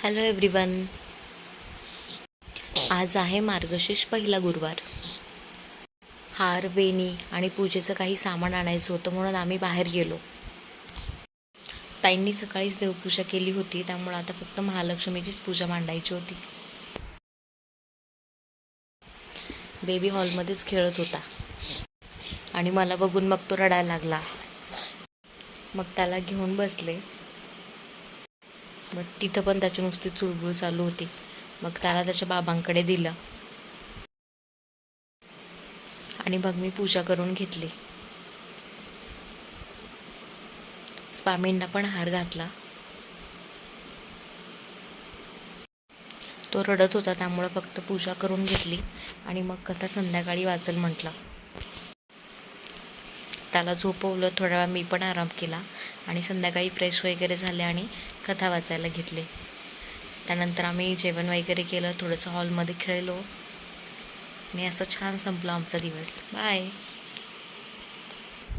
Hello everyone. आज आहे मार्गशीर्ष पहिला गुरुवार. हार, वेणी आणि पूजेचं काही सामान आणायचं होतं म्हणून आम्ही बाहेर गेलो. ताईंनी सकाळीच देवपूजा केली होती, त्यामुळे आता फक्त महालक्ष्मीचीच पूजा मांडायची होती. बेबी हॉलमध्येच खेळत होता आणि मला बघून मग तो रडायला लागला. मग त्याला घेऊन बसले. मग तिथं पण त्याची नुसती चुळबुळ चालू होती. मग त्याला त्याच्या बाबांकडे दिलं आणि मग मी पूजा करून घेतली. स्वामींना पण हार घातला. तो रडत होता, त्यामुळं फक्त पूजा करून घेतली आणि मग कथा संध्याकाळी वाचल म्हटलं. त्याला झोपवलं. थोडा वेळा मी पण आराम केला आणि संध्याकाळी फ्रेश वगैरे झाले आणि कथा वाचायला घेतले. त्यानंतर आम्ही जेवण वगैरे केलं, थोडंसं हॉलमध्ये खेळलो आणि असं छान संपलं आमचा दिवस. बाय.